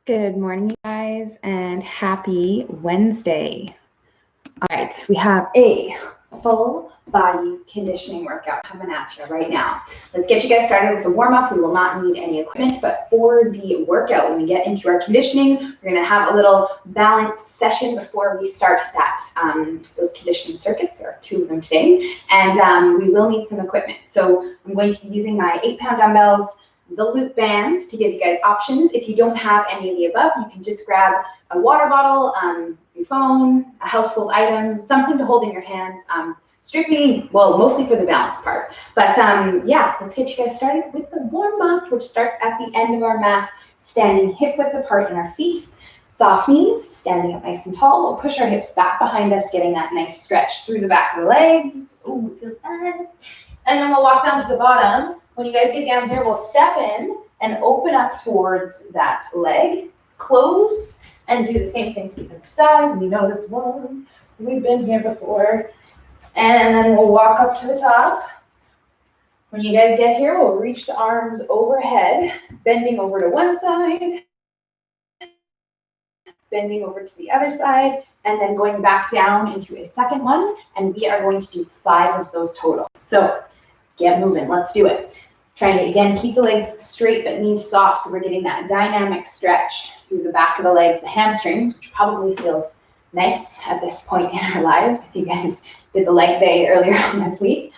Good morning, you guys, and happy Wednesday. All right, we have a full body conditioning workout coming at you right now. Let's get you guys started with the warm up. We will not need any equipment, but for the workout, when we get into our conditioning, we're going to have a little balanced session before we start that those conditioning circuits. There are 2 of them today, and we will need some equipment. So I'm going to be using my 8-pound dumbbells, the loop bands to give you guys options. If you don't have any of the above, you can just grab a water bottle, your phone, a household item, something to hold in your hands, mostly for the balance part. But yeah, let's get you guys started with the warm up, which starts at the end of our mat, standing hip width apart in our feet, soft knees, standing up nice and tall. We'll push our hips back behind us, getting that nice stretch through the back of the legs. Ooh, it feels nice. And then we'll walk down to the bottom. When you guys get down here, we'll step in and open up towards that leg, close, and do the same thing to the other side. We know this one. We've been here before. And then we'll walk up to the top. When you guys get here, we'll reach the arms overhead, bending over to one side, bending over to the other side, and then going back down into a second one. And we are going to do 5 of those total. So get moving. Let's do it. Trying to, again, keep the legs straight but knees soft, so we're getting that dynamic stretch through the back of the legs, the hamstrings, which probably feels nice at this point in our lives if you guys did the leg day earlier on this week.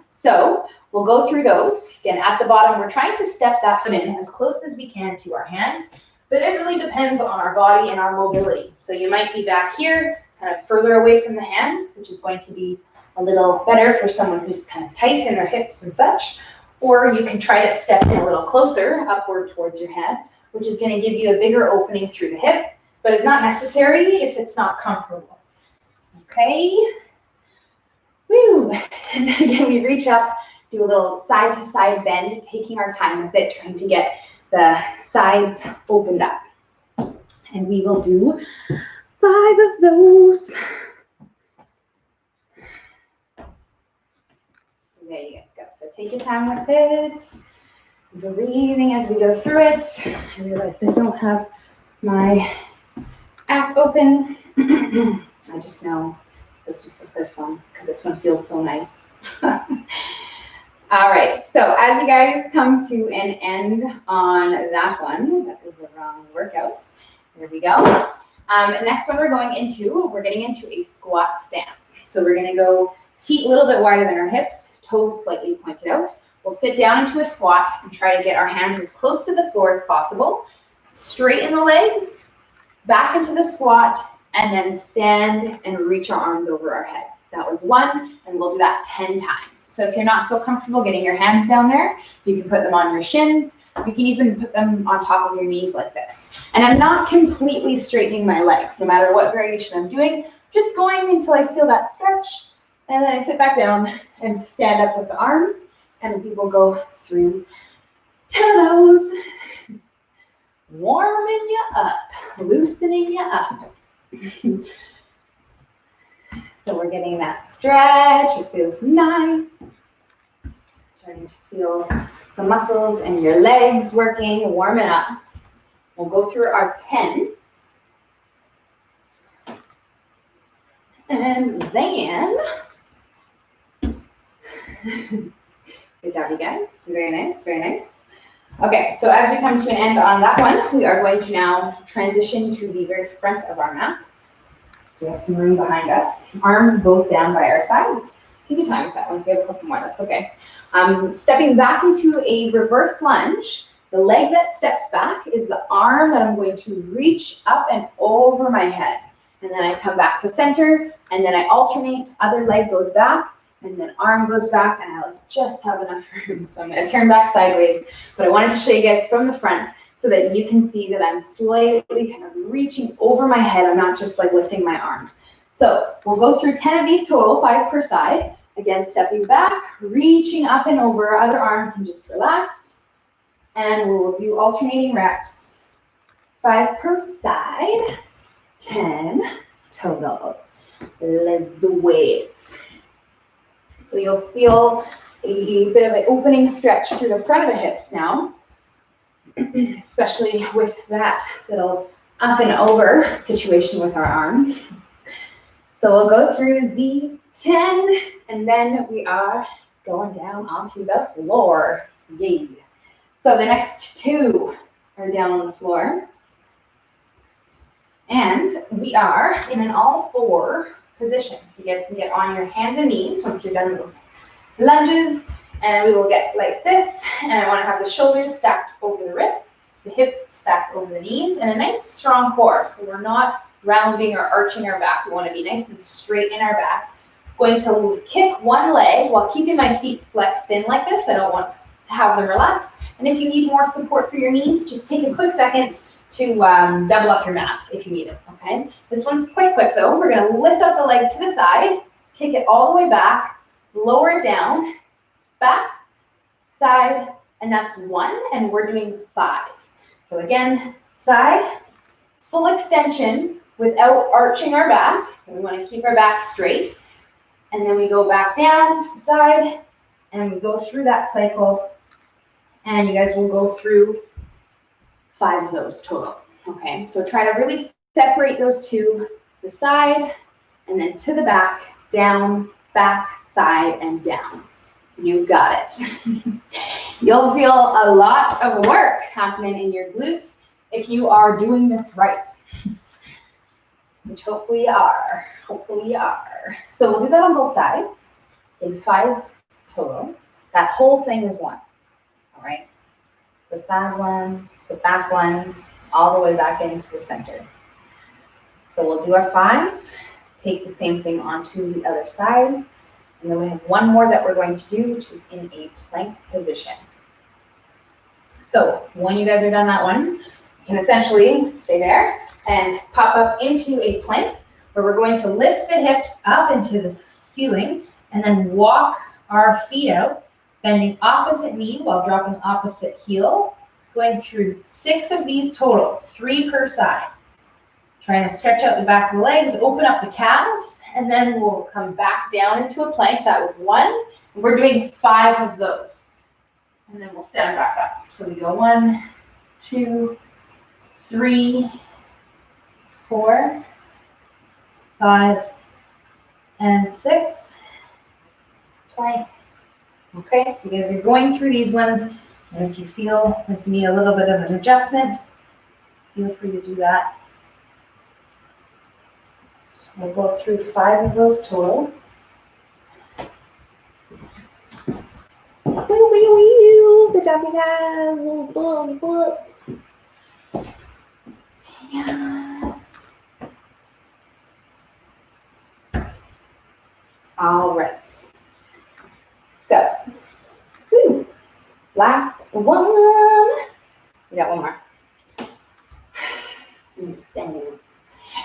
So we'll go through those. Again, at the bottom, we're trying to step that foot in as close as we can to our hand, but it really depends on our body and our mobility. So you might be back here, kind of further away from the hand, which is going to be a little better for someone who's kind of tight in their hips and such, or you can try to step in a little closer upward towards your hand, which is going to give you a bigger opening through the hip, but it's not necessary if it's not comfortable. Okay. Woo. And then again, we reach up, do a little side to side bend, taking our time with it, trying to get the sides opened up. And we will do 5 of those. There you guys go. So take your time with it. Breathing as we go through it. I realized I don't have my app open. I just know this was the first one because this one feels so nice. All right. So as you guys come to an end on that one, that was the wrong workout. Here we go. Next one we're getting into a squat stance. So we're going to go feet a little bit wider than our hips, toes slightly pointed out. We'll sit down into a squat and try to get our hands as close to the floor as possible. Straighten the legs, back into the squat, and then stand and reach our arms over our head. That was 1, and we'll do that 10 times. So if you're not so comfortable getting your hands down there, you can put them on your shins. You can even put them on top of your knees like this. And I'm not completely straightening my legs, no matter what variation I'm doing, just going until I feel that stretch. And then I sit back down and stand up with the arms, and we will go through 10 of those, warming you up, loosening you up. So we're getting that stretch. It feels nice. Starting to feel the muscles in your legs working, warming up. We'll go through our 10. And then, good job, you guys. Very nice, very nice. Okay, so as we come to an end on that one, we are going to now transition to the very front of our mat. So we have some room behind us. Arms both down by our sides. Take your time with that one. If you have a couple more, that's okay. Stepping back into a reverse lunge. The leg that steps back is the arm that I'm going to reach up and over my head. And then I come back to center, and then I alternate. Other leg goes back, and then arm goes back, and I'll just have enough room. So I'm going to turn back sideways. But I wanted to show you guys from the front so that you can see that I'm slightly kind of reaching over my head. I'm not just like lifting my arm. So we'll go through 10 of these total, 5 per side. Again, stepping back, reaching up and over. Other arm can just relax. And we will do alternating reps. 5 per side, 10 total. Let's do it. So you'll feel a bit of an opening stretch through the front of the hips now. especially with that little up and over situation with our arm. So we'll go through the 10, and then we are going down onto the floor. Yay. So the next 2 are down on the floor. And we are in an all 4 position. So you guys can get on your hands and knees once you're done those lunges. And we will get like this. And I want to have the shoulders stacked over the wrists, the hips stacked over the knees, and a nice strong core. So we're not rounding or arching our back. We want to be nice and straight in our back. Going to kick one leg while keeping my feet flexed in like this. I don't want to have them relaxed. And if you need more support for your knees, just take a quick second to double up your mat if you need it, okay? This one's quite quick though. We're gonna lift up the leg to the side, kick it all the way back, lower it down, back, side, and that's 1, and we're doing 5. So again, side, full extension without arching our back. We wanna keep our back straight. And then we go back down to the side, and we go through that cycle, and you guys will go through 5 of those total, okay? So try to really separate those to the side, and then to the back, down, back, side, and down. You got it. You'll feel a lot of work happening in your glutes if you are doing this right, which hopefully you are. Hopefully you are. So we'll do that on both sides in 5 total. That whole thing is 1, all right? The side one, the back one, all the way back into the center. So we'll do our 5, take the same thing onto the other side, and then we have 1 more that we're going to do, which is in a plank position. So when you guys are done that one, you can essentially stay there and pop up into a plank where we're going to lift the hips up into the ceiling and then walk our feet out, bending opposite knee while dropping opposite heel, going through 6 of these total, 3 per side. Trying to stretch out the back of the legs, open up the calves, and then we'll come back down into a plank. That was 1. We're doing 5 of those. And then we'll stand back up. So we go 1, 2, 3, 4, 5, and 6. Plank. Okay, so you guys are going through these ones, and if you feel like you need a little bit of an adjustment, feel free to do that. So we'll go through 5 of those total. Good job, you guys. Yes. All right. So, last one. We got 1 more.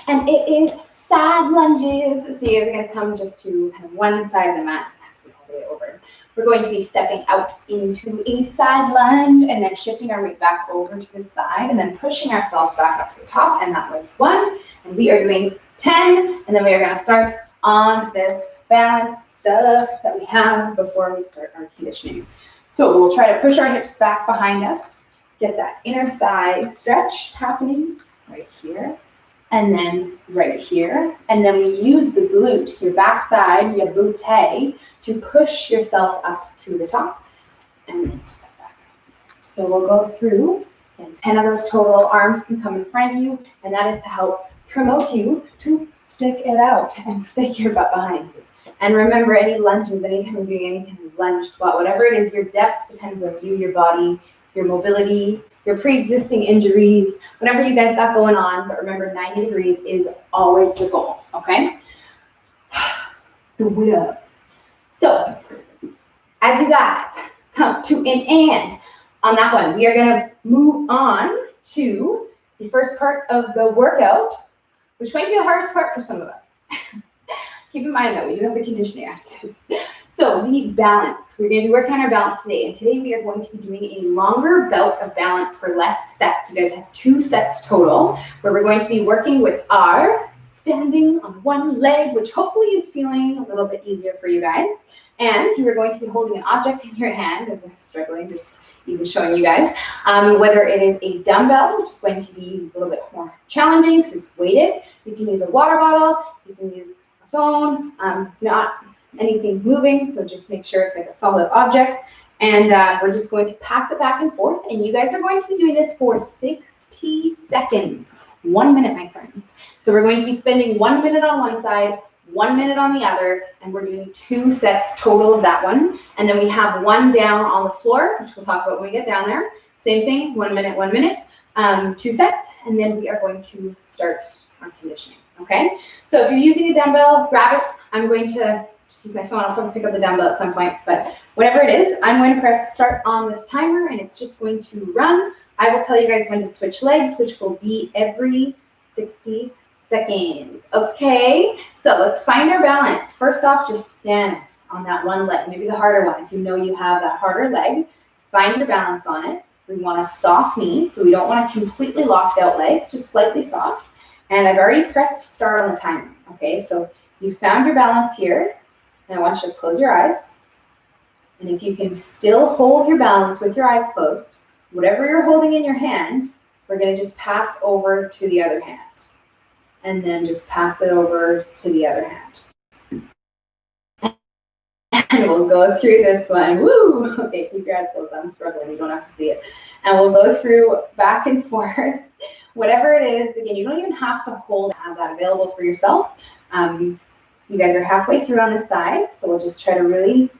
And it is side lunges. So you guys are going to come just to kind of one side of the mat, all the way over. We're going to be stepping out into a side lunge and then shifting our weight back over to the side and then pushing ourselves back up to the top. And that was 1. And we are doing 10. And then we are going to start on this balance stuff that we have before we start our conditioning. So we'll try to push our hips back behind us, get that inner thigh stretch happening right here, and then right here. And then we use the glute, your backside, your butte, to push yourself up to the top, and then step back. So we'll go through, and 10 of those total. Arms can come in front of you, and that is to help promote you to stick it out and stick your butt behind you. And remember, any lunges, anytime you're doing any kind of lunge, squat, whatever it is, your depth depends on you, your body, your mobility, your pre-existing injuries, whatever you guys got going on. But remember, 90 degrees is always the goal, okay? Do it up. So, as you guys come to an end on that one, we are going to move on to the first part of the workout, which might be the hardest part for some of us. Keep in mind, though, we do have the conditioning after this. So we need balance. We're going to be working on our balance today. And today we are going to be doing a longer bout of balance for less sets. You guys have 2 sets total, where we're going to be working with our standing on one leg, which hopefully is feeling a little bit easier for you guys. And you are going to be holding an object in your hand, as I'm struggling, just even showing you guys. Whether it is a dumbbell, which is going to be a little bit more challenging because it's weighted. You can use a water bottle. You can use a phone, not anything moving, so just make sure it's like a solid object. And we're just going to pass it back and forth, and you guys are going to be doing this for 60 seconds. 1 minute, my friends. So we're going to be spending 1 minute on one side, 1 minute on the other, and we're doing 2 sets total of that one. And then we have one down on the floor, which we'll talk about when we get down there. Same thing, 1 minute, 1 minute, 2 sets, and then we are going to start our conditioning, okay? So if you're using a dumbbell, grab it. I'm going to just use my phone. I'll probably pick up the dumbbell at some point, but whatever it is, I'm going to press start on this timer, and it's just going to run. I will tell you guys when to switch legs, which will be every 60 seconds. Okay, so let's find our balance. First off, just stand on that one leg, maybe the harder one. If you know you have that harder leg, find your balance on it. We want a soft knee, so we don't want a completely locked out leg, just slightly soft. And I've already pressed start on the timer. Okay, so you found your balance here, and I want you to close your eyes. And if you can still hold your balance with your eyes closed, whatever you're holding in your hand, we're going to just pass over to the other hand. And then just pass it over to the other hand. And we'll go through this one. Woo! Okay, keep your eyes closed. I'm struggling. You don't have to see it. And we'll go through back and forth. Whatever it is, again, you don't even have to have that available for yourself. You guys are halfway through on this side, so we'll just try to really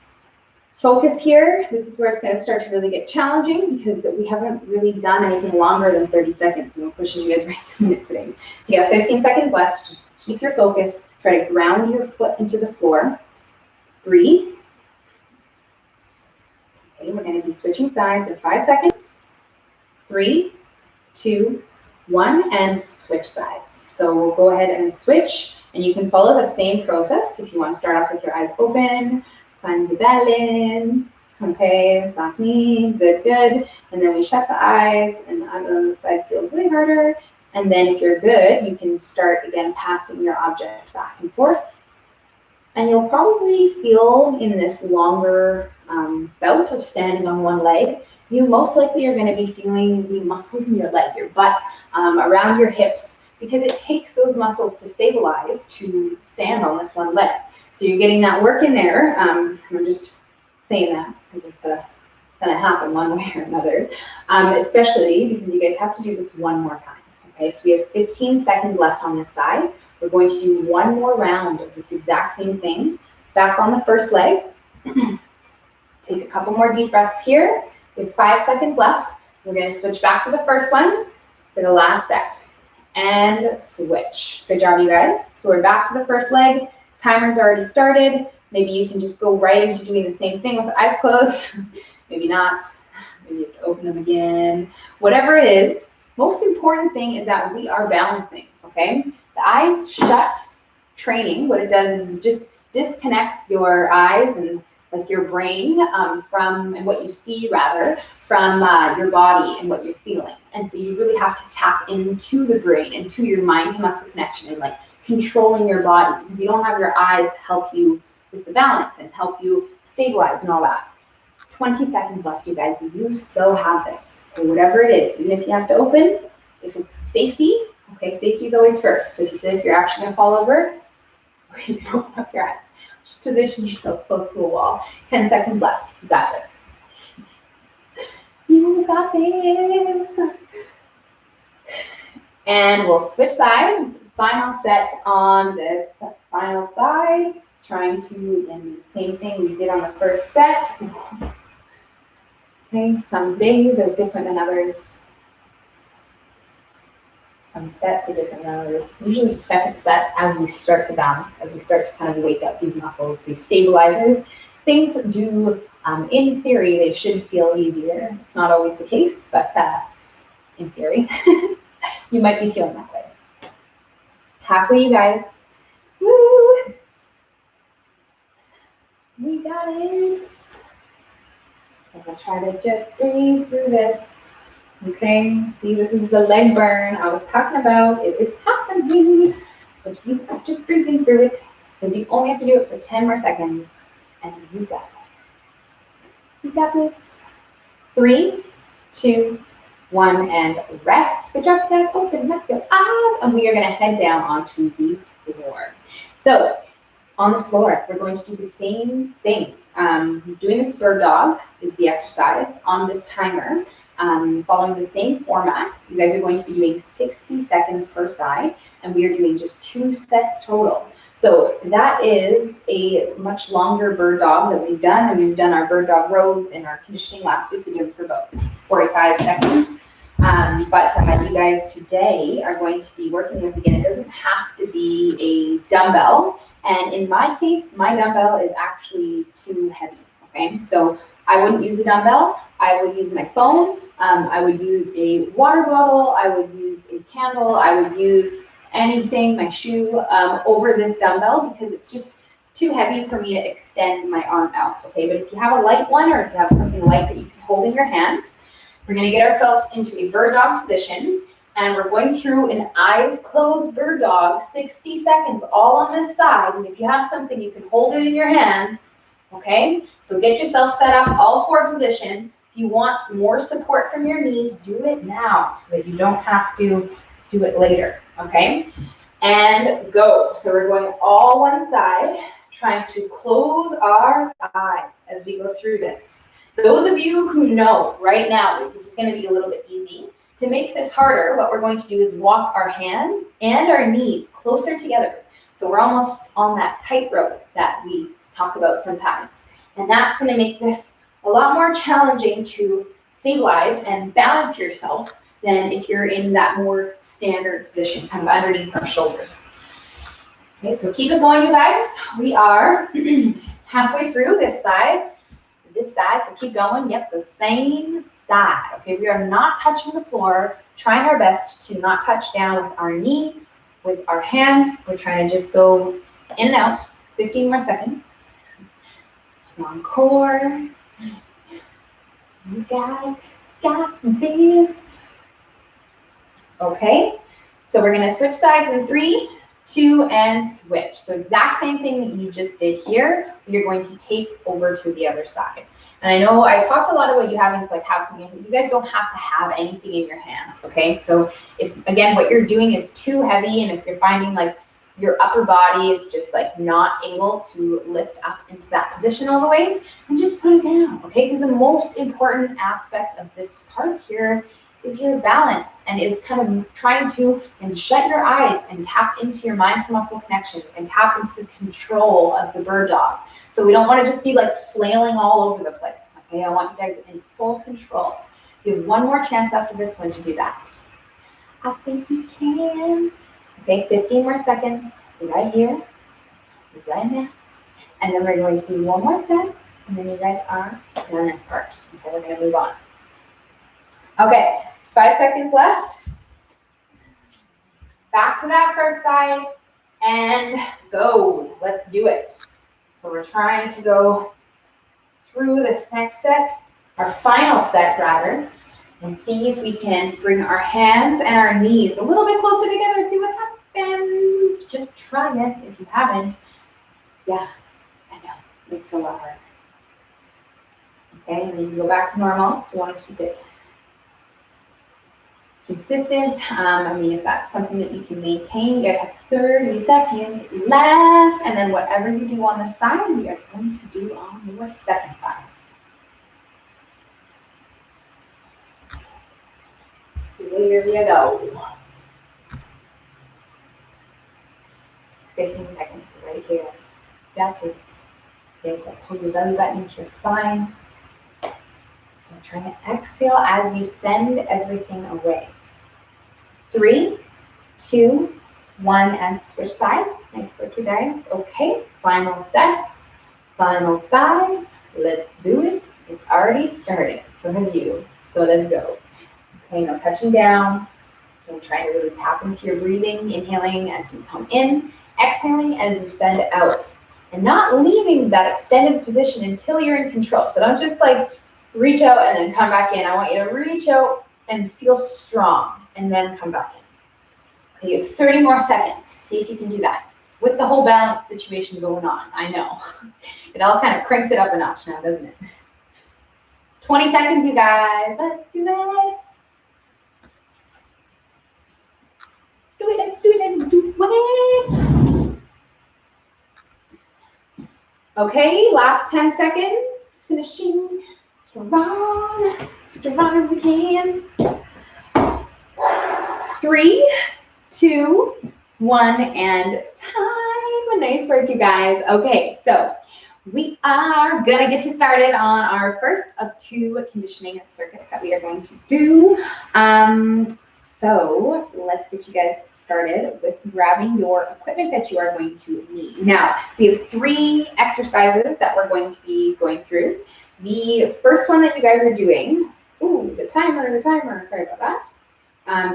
focus here. This is where it's going to start to really get challenging because we haven't really done anything longer than 30 seconds, and we're pushing you guys right to a minute today. So you have 15 seconds left. Just keep your focus. Try to ground your foot into the floor. Breathe. Okay, we're going to be switching sides in 5 seconds. 3, 2, 1, and switch sides. So we'll go ahead and switch, and you can follow the same process if you want to start off with your eyes open. Find the balance, okay, soft knee, good, good. And then we shut the eyes, and the other side feels way harder. And then if you're good, you can start again passing your object back and forth. And you'll probably feel in this longer bout of standing on one leg, you most likely are going to be feeling the muscles in your leg, your butt, around your hips, because it takes those muscles to stabilize to stand on this one leg. So you're getting that work in there. I'm just saying that because it's going to happen one way or another, especially because you guys have to do this one more time. Okay, so we have 15 seconds left on this side. We're going to do one more round of this exact same thing. Back on the first leg. Take a couple more deep breaths here. We have 5 seconds left. We're going to switch back to the first one for the last set. And switch. Good job, you guys. So we're back to the first leg. Timer's already started. Maybe you can just go right into doing the same thing with the eyes closed. Maybe not. Maybe you have to open them again. Whatever it is, most important thing is that we are balancing, okay? The eyes shut training, what it does is it just disconnects your eyes and like your brain from, and what you see rather, from your body and what you're feeling. And so you really have to tap into the brain, into your mind to muscle connection and like controlling your body, because you don't have your eyes help you with the balance and help you stabilize and all that. 20 seconds left, you guys. You so have this. Okay, whatever it is, even if you have to open, if it's safety, okay, safety is always first. So if you feel like you're actually going to fall over, you can open up your eyes. Just position yourself close to a wall. 10 seconds left. You got this. You got this. And we'll switch sides. Final set on this final side. Trying to do the same thing we did on the first set. Okay, some days are different than others. Some sets are different than others. Usually the second set, as we start to balance, as we start to kind of wake up these muscles, these stabilizers, things do, in theory, they should feel easier. It's not always the case, but in theory, you might be feeling that way. Halfway, you guys. Woo! We got it. So we'll try to just breathe through this. Okay, see, this is the leg burn I was talking about. It is happening, but you are just breathing through it because you only have to do it for 10 more seconds, and you got this. You got this. 3, 2, 1, and rest. Good job, guys. Open up your eyes. And we are going to head down onto the floor. So on the floor, we're going to do the same thing. Doing this bird dog is the exercise on this timer. Following the same format, you guys are going to be doing 60 seconds per side, and we are doing just 2 sets total. So that is a much longer bird dog that we've done, and we've done our bird dog rows in our conditioning last week. We did it for about 45 seconds. But you guys today are going to be working with, again, it doesn't have to be a dumbbell. And in my case, my dumbbell is actually too heavy, okay? So I wouldn't use a dumbbell. I would use my phone. I would use a water bottle. I would use a candle. I would use anything, my shoe, over this dumbbell because it's just too heavy for me to extend my arm out, okay? But if you have a light one, or if you have something light that you can hold in your hands, we're going to get ourselves into a bird dog position, and we're going through an eyes closed bird dog, 60 seconds, all on this side. And if you have something, you can hold it in your hands, okay? So get yourself set up, all 4 position. If you want more support from your knees, do it now so that you don't have to do it later, okay? And go. So we're going all one side, trying to close our eyes as we go through this. Those of you who know right now that this is going to be a little bit easy, to make this harder, what we're going to do is walk our hands and our knees closer together. So we're almost on that tightrope that we talk about sometimes. And that's going to make this a lot more challenging to stabilize and balance yourself than if you're in that more standard position, kind of underneath our shoulders. Okay, so keep it going, you guys. We are halfway through this side, so keep going. Yep, the same side. Okay, we are not touching the floor, trying our best to not touch down with our knee, with our hand. We're trying to just go in and out. 15 more seconds. Strong core. You guys got this. Okay, so we're going to switch sides in 3, 2, and switch. So exact same thing that you just did here, you're going to take over to the other side. And I know I talked a lot about you having to have something, but you guys don't have to have anything in your hands, okay? So if, again, what you're doing is too heavy, and if you're finding your upper body is just not able to lift up into that position all the way, then just put it down, okay? Because the most important aspect of this part here is your balance, and is kind of trying to shut your eyes and tap into your mind to muscle connection and tap into the control of the bird dog. So we don't want to just be flailing all over the place, okay? I want you guys in full control. You have one more chance after this one to do that. I think you can. Okay, 15 more seconds right here, right now. And then we're going to do one more set, and then you guys are done this part. Okay, we're going to move on. Okay, 5 seconds left. Back to that first side, and go. Let's do it. So we're trying to go through this next set, our final set rather, and see if we can bring our hands and our knees a little bit closer together, see what happens. Just try it if you haven't. Yeah, I know, it's a lot harder. Okay, and then you go back to normal, so you want to keep it consistent. I mean, if that's something that you can maintain, you guys have 30 seconds left, and then whatever you do on the side, we are going to do on your second side. Here we go. 15 seconds right here. Got this. Okay, so pull your belly button into your spine. And try to exhale as you send everything away. 3, 2, 1, and switch sides. Nice work, you guys. Okay, final set, final side. Let's do it. It's already started. So have you. So let's go. Okay, no touching down. And trying to really tap into your breathing, inhaling as you come in, exhaling as you send out, and not leaving that extended position until you're in control. So don't just reach out and then come back in. I want you to reach out and feel strong and then come back in. Okay, you have 30 more seconds. See if you can do that with the whole balance situation going on. I know. It all kind of cranks it up a notch now, doesn't it? 20 seconds, you guys. Let's do it. Let's do it. Okay, last 10 seconds. Finishing strong as we can. 3, 2, 1, and time. Nice work, you guys. Okay, so we are gonna get you started on our first of 2 conditioning circuits that we are going to do. So let's get you guys started with grabbing your equipment that you are going to need. Now, we have 3 exercises that we're going to be going through. The first one that you guys are doing, the timer, sorry about that.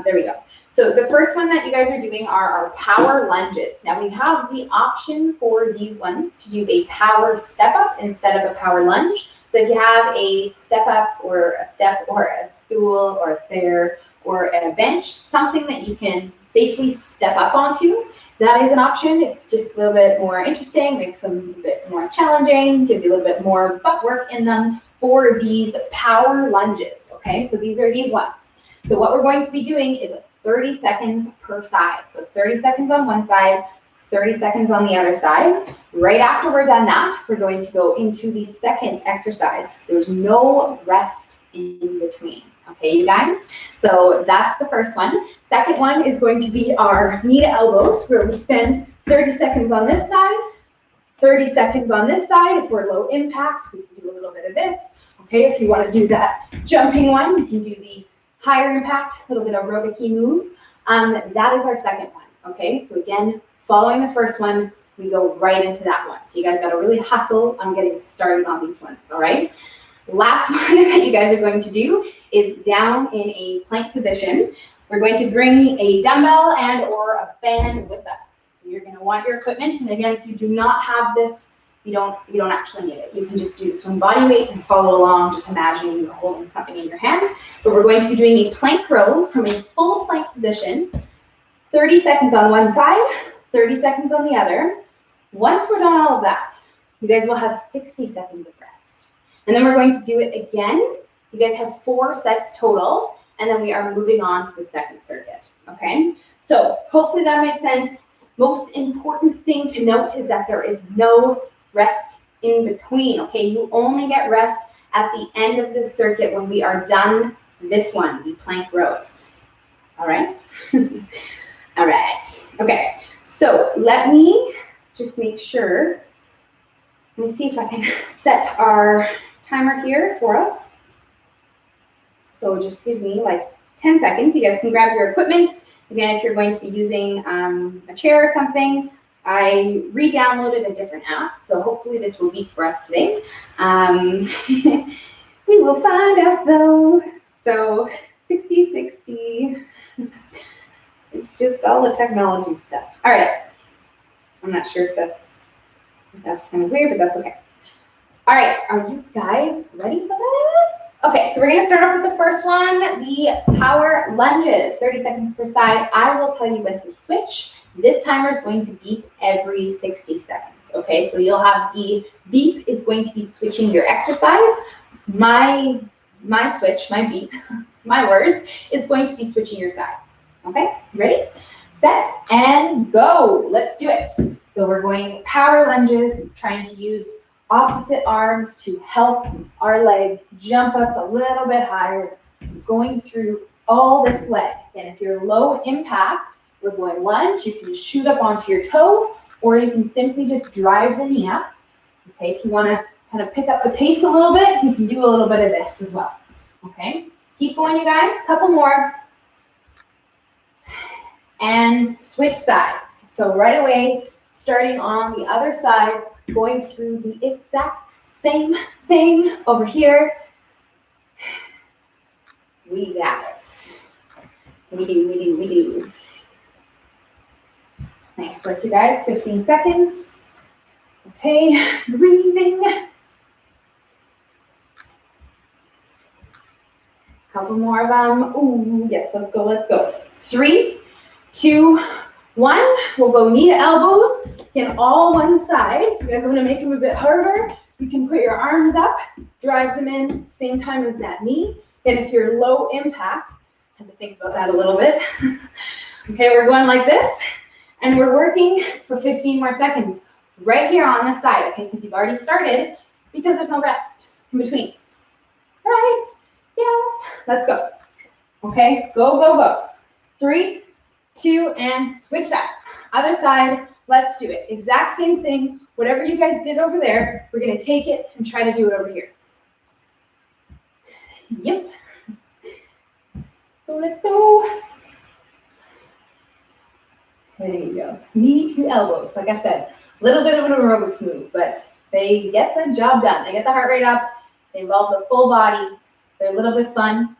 There we go. So the first one that you guys are doing are our power lunges. Now we have the option for these ones to do a power step up instead of a power lunge. So if you have a step up or a step or a stool or a stair or a bench, something that you can safely step up onto, that is an option. It's just a little bit more interesting, makes them a bit more challenging, gives you a little bit more butt work in them for these power lunges, okay? So these are these ones. So what we're going to be doing is 30 seconds per side. So 30 seconds on one side, 30 seconds on the other side. Right after we're done that, we're going to go into the second exercise. There's no rest in between. Okay, you guys? So that's the first one. Second one is going to be our knee to elbows, where we spend 30 seconds on this side, 30 seconds on this side. If we're low impact, we can do a little bit of this. Okay, if you want to do that jumping one, you can do the higher impact, a little bit of aerobic-y move. That is our second one, okay? So again, following the first one, we go right into that one. So you guys got to really hustle on getting started on these ones, all right? Last one that you guys are going to do is down in a plank position. We're going to bring a dumbbell and or a band with us. So you're going to want your equipment, and again, if you do not have this, you don't actually need it. You can just do this one body weight and follow along, just imagining you're holding something in your hand. But we're going to be doing a plank row from a full plank position, 30 seconds on one side, 30 seconds on the other. Once we're done all of that, you guys will have 60 seconds of rest. And then we're going to do it again. You guys have 4 sets total, and then we are moving on to the second circuit, okay? So hopefully that made sense. Most important thing to note is that there is no rest in between, okay? You only get rest at the end of the circuit when we are done this one, the plank rows. All right? All right. Okay. So let me just make sure. Let me see if I can set our timer here for us. So just give me like 10 seconds. You guys can grab your equipment. Again, if you're going to be using a chair or something, I re-downloaded a different app, so hopefully this will beat for us today. We will find out though. So 60-60. It's just all the technology stuff. All right. I'm not sure if this app's kind of weird, but that's okay. All right, are you guys ready for this? Okay, so we're gonna start off with the first one, the power lunges, 30 seconds per side. I will tell you when to switch. This timer is going to beep every 60 seconds, okay? So you'll have the beep is going to be switching your exercise. My switch, my beep, my words, is going to be switching your sides, okay? Ready, set, and go. Let's do it. So we're going power lunges, trying to use opposite arms to help our leg jump us a little bit higher, going through all this leg. And if you're low impact, we're going lunge, you can shoot up onto your toe, or you can simply just drive the knee up. Okay, if you want to kind of pick up the pace a little bit, you can do a little bit of this as well. Okay, keep going, you guys, couple more. And switch sides. So right away, starting on the other side, going through the exact same thing over here. We got it. We do. Nice work, you guys. 15 seconds. Okay, breathing. Couple more of them. Ooh, yes, let's go. 3, 2, 1. We'll go knee to elbows. Again, all one side. If you guys want to make them a bit harder, You can put your arms up, drive them in, same time as that knee. And if you're low impact, I have to think about that a little bit. Okay, we're going like this, and we're working for 15 more seconds right here on this side, okay, because you've already started, because there's no rest in between. Right, yes, let's go. Okay, go, go, go. 3, 2, and switch sides. Other side, let's do it. Exact same thing. Whatever you guys did over there, we're going to take it and try to do it over here. Yep. So let's go. There you go. Knee to elbows. Like I said, a little bit of an aerobics move, but they get the job done. They get the heart rate up. They involve the full body. They're a little bit fun.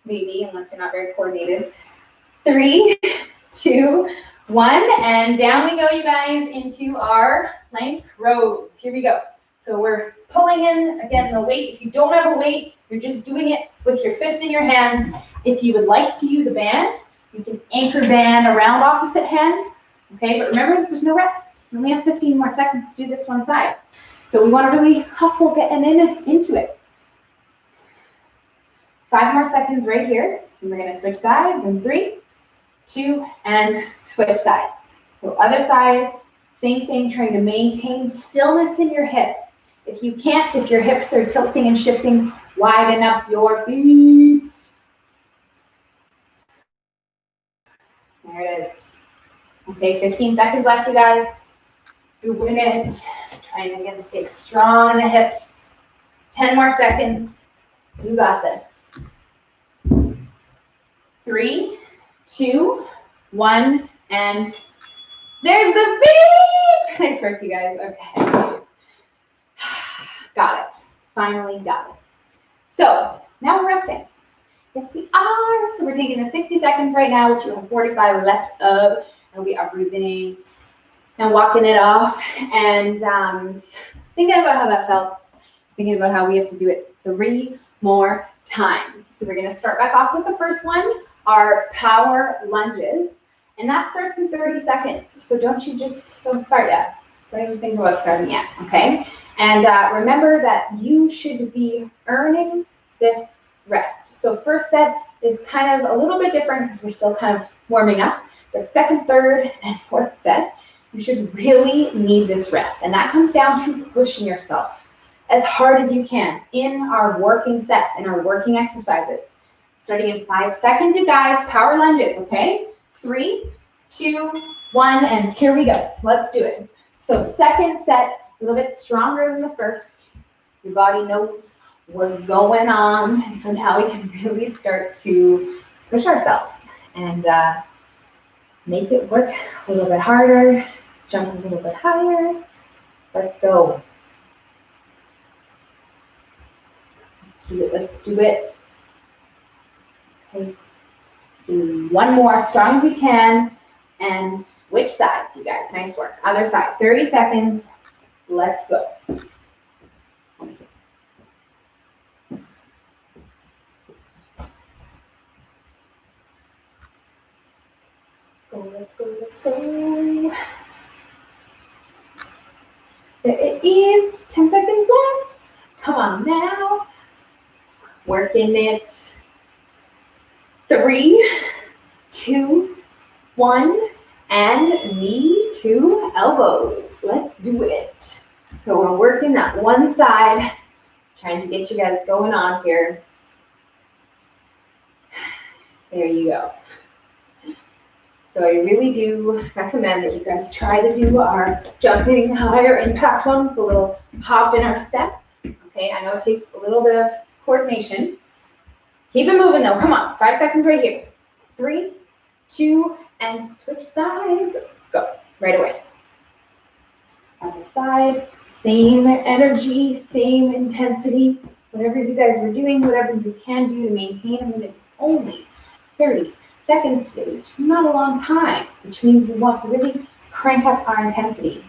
Maybe, unless you're not very coordinated. 3, 2, 1, and down we go, you guys, into our plank rows. Here we go. So we're pulling in, again, the weight. If you don't have a weight, you're just doing it with your fist in your hands. If you would like to use a band, you can anchor band around opposite hand. Okay, but remember, there's no rest. We only have 15 more seconds to do this one side. So we want to really hustle getting into it. 5 more seconds right here. And we're going to switch sides in 3, 2, and switch sides. So other side, same thing, trying to maintain stillness in your hips. If you can't, if your hips are tilting and shifting, widen up your feet. There it is. Okay, 15 seconds left, you guys. You win it. Trying again to stay strong in the hips. 10 more seconds. You got this. 3, 2, 1, and there's the beep! Nice work, you guys. Okay. Got it. Finally got it. So, now we're resting. Yes, we are. So we're taking the 60 seconds right now, which you have 45 left of, and we are breathing and walking it off and thinking about how that felt, thinking about how we have to do it 3 more times. So we're going to start back off with the first one, our power lunges, and that starts in 30 seconds. So don't start yet. Don't even think about starting yet, okay? And remember that you should be earning this rest. So first set is kind of a little bit different because we're still kind of warming up. But second, third, and fourth set, you should really need this rest. And that comes down to pushing yourself as hard as you can in our working sets, in our working exercises. Starting in 5 seconds, you guys, power lunges, okay? 3, 2, 1, and here we go. Let's do it. So second set, a little bit stronger than the first. Your body knows what's going on, and so now we can really start to push ourselves and make it work a little bit harder, jump a little bit higher. Let's go. Let's do it, let's do it. Okay, do one more, as strong as you can, and switch sides, you guys. Nice work. Other side, 30 seconds. Let's go. Let's go, let's go. There it is. 10 seconds left. Come on now. Working it. 3, 2, 1, and knee to elbows. Let's do it. So we're working that one side, trying to get you guys going on here. There you go. So I really do recommend that you guys try to do our jumping higher impact one with a little hop in our step. Okay, I know it takes a little bit of coordination. Keep it moving though. Come on, 5 seconds right here. 3, 2, and switch sides. Go, right away. Other side, same energy, same intensity. Whatever you guys are doing, whatever you can do to maintain. I mean, it's only 30 seconds today, which is not a long time, which means we want to really crank up our intensity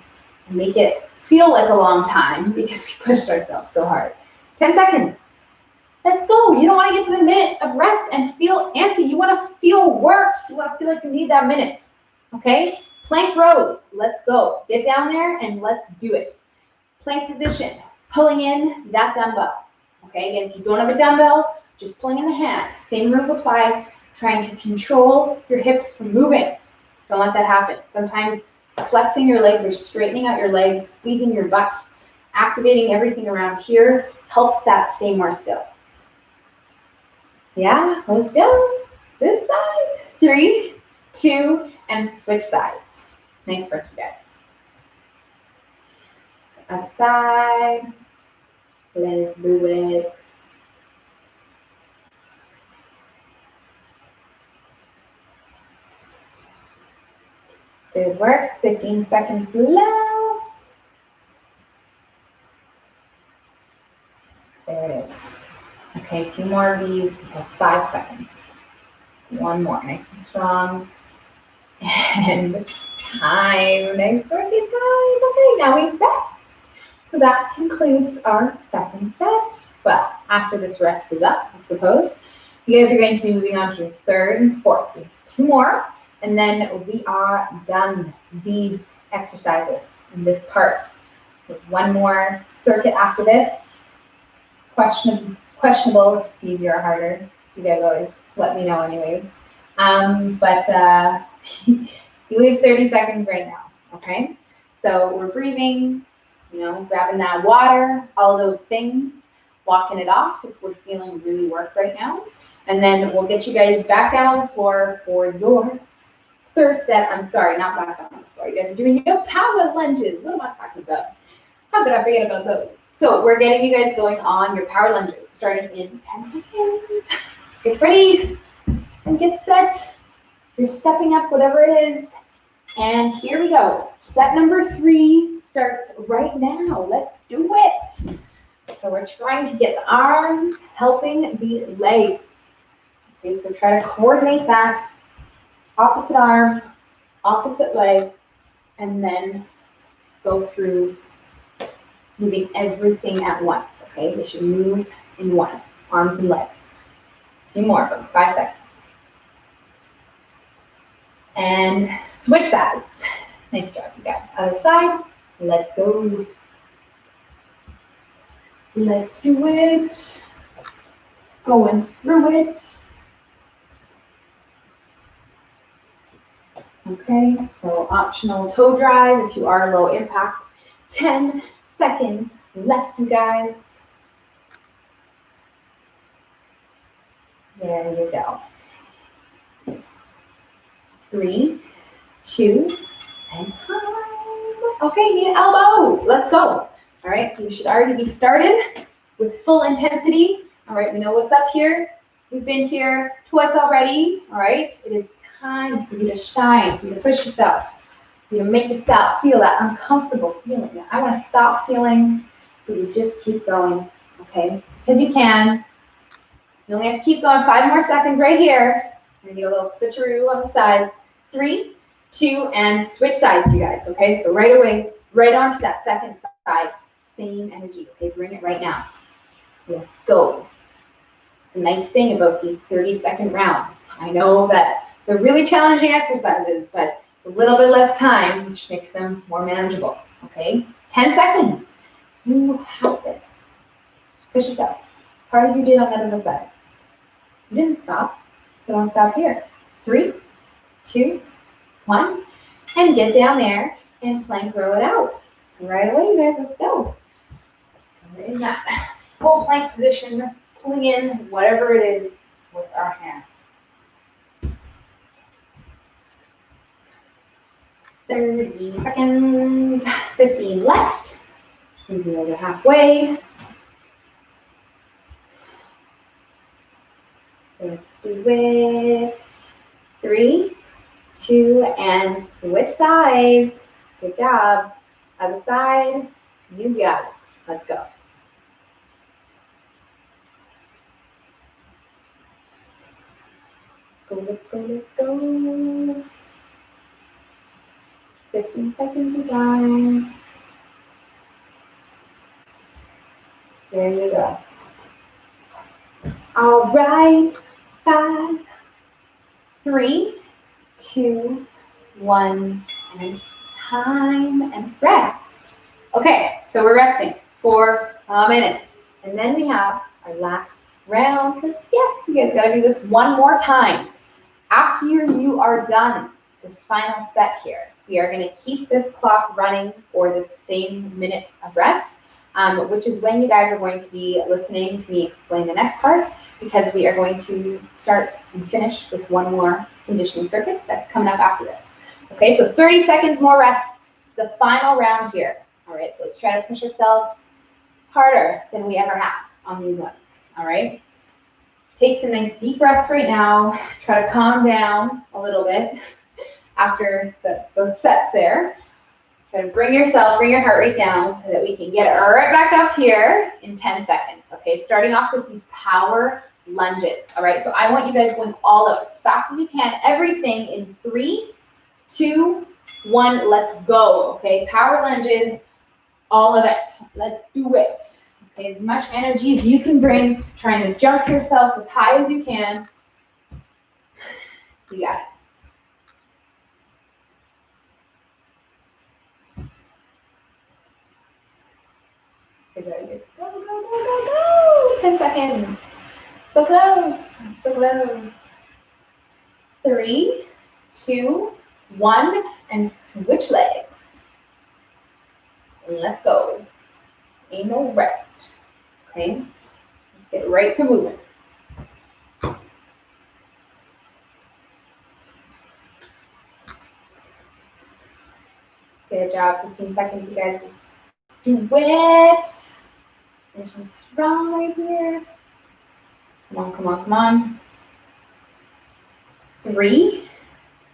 and make it feel like a long time because we pushed ourselves so hard. 10 seconds. Let's go. You don't want to get to the minute of rest and feel antsy. You want to feel worked. You want to feel like you need that minute. Okay? Plank rows. Let's go. Get down there and let's do it. Plank position, pulling in that dumbbell. Okay, again, if you don't have a dumbbell, just pulling in the hand. Same rules apply, trying to control your hips from moving. Don't let that happen. Sometimes flexing your legs or straightening out your legs, squeezing your butt, activating everything around here helps that stay more still. Yeah, let's go. This side. 3, 2, and switch sides. Nice work, you guys. So other side. Let's do it. Good work. 15 seconds left. There it is. Okay, a few more of these. We have 5 seconds. One more. Nice and strong. And time. Nice work, you guys. Okay, now we rest. So that concludes our second set. Well, after this rest is up, I suppose, you guys are going to be moving on to your third and fourth. We have 2 more, and then we are done these exercises in this part. We have 1 more circuit after this. Questionable if it's easier or harder. You guys always let me know anyways. But you have 30 seconds right now, okay? So we're breathing, grabbing that water, all those things, walking it off if we're feeling really worked right now. And then we'll get you guys back down on the floor for your third set. I'm sorry, not back down on the floor. You guys are doing your power lunges. What am I talking about? How could I forget about those? So we're getting you guys going on your power lunges, starting in 10 seconds. So get ready and get set. You're stepping up, whatever it is. And here we go. Set number 3 starts right now. Let's do it. So we're trying to get the arms helping the legs. Okay, so try to coordinate that. Opposite arm, opposite leg, and then go through moving everything at once. Okay, they should move in one. Arms and legs. A few more, but 5 seconds. And switch sides. Nice job, you guys. Other side. Let's go. Let's do it. Going through it. Okay, so optional toe drive if you are low impact. 10 seconds left, you guys. There you go. 3, 2, and time. Okay, need elbows. Let's go. All right, so you should already be started with full intensity. All right, we know what's up here. We've been here twice already. All right, it is time for you to shine, for you to push yourself, for you to make yourself feel that uncomfortable feeling. I want to stop feeling, but you just keep going, okay? Because you can. You only have to keep going 5 more seconds right here. We're gonna get a little switcheroo on the sides. 3, 2, and switch sides, you guys, okay? So right away, right onto that second side, same energy, okay? Bring it right now. Let's go. The nice thing about these 30-second rounds, I know that they're really challenging exercises, but a little bit less time, which makes them more manageable, okay? 10 seconds. You have this. Just push yourself as hard as you did on that other side. You didn't stop, so don't stop here. 3, 2, 1, and get down there and plank row it out. Right away, you guys, let's go. So we're in that full plank position, pulling in whatever it is with our hand. 30 seconds, 15 left. Means you guys are halfway. Let's do it. 3, 2, and switch sides. Good job. Other side, you got it. Let's go. Let's go, let's go, let's go. 15 seconds, you guys. There you go. All right. 5, 3, 2, 1, and time and rest. Okay, so we're resting for a minute. And then we have our last round, because yes, you guys gotta do this one more time. After you are done this final set here, we are gonna keep this clock running for the same minute of rest, which is when you guys are going to be listening to me explain the next part, because we are going to start and finish with one more conditioning circuit that's coming up after this. Okay, so 30 seconds more rest. It's the final round here. All right, so let's try to push ourselves harder than we ever have on these ones. All right, take some nice deep breaths right now. Try to calm down a little bit after those sets there. Try to bring your heart rate down so that we can get it right back up here in 10 seconds. Okay, starting off with these power lunges. All right, so I want you guys going all out as fast as you can. Everything in 3, 2, 1. Let's go. Okay, power lunges, all of it. Let's do it. Okay, as much energy as you can bring, trying to jump yourself as high as you can. You got it. Good job, good. Go, go, go, go, go. 10 seconds. So close, so close. 3, 2, 1, and switch legs. Let's go. Ain't no rest. Okay, let's get right to moving. Good job. 15 seconds, you guys. Do it. Finishing strong right here. Come on, come on, come on. 3,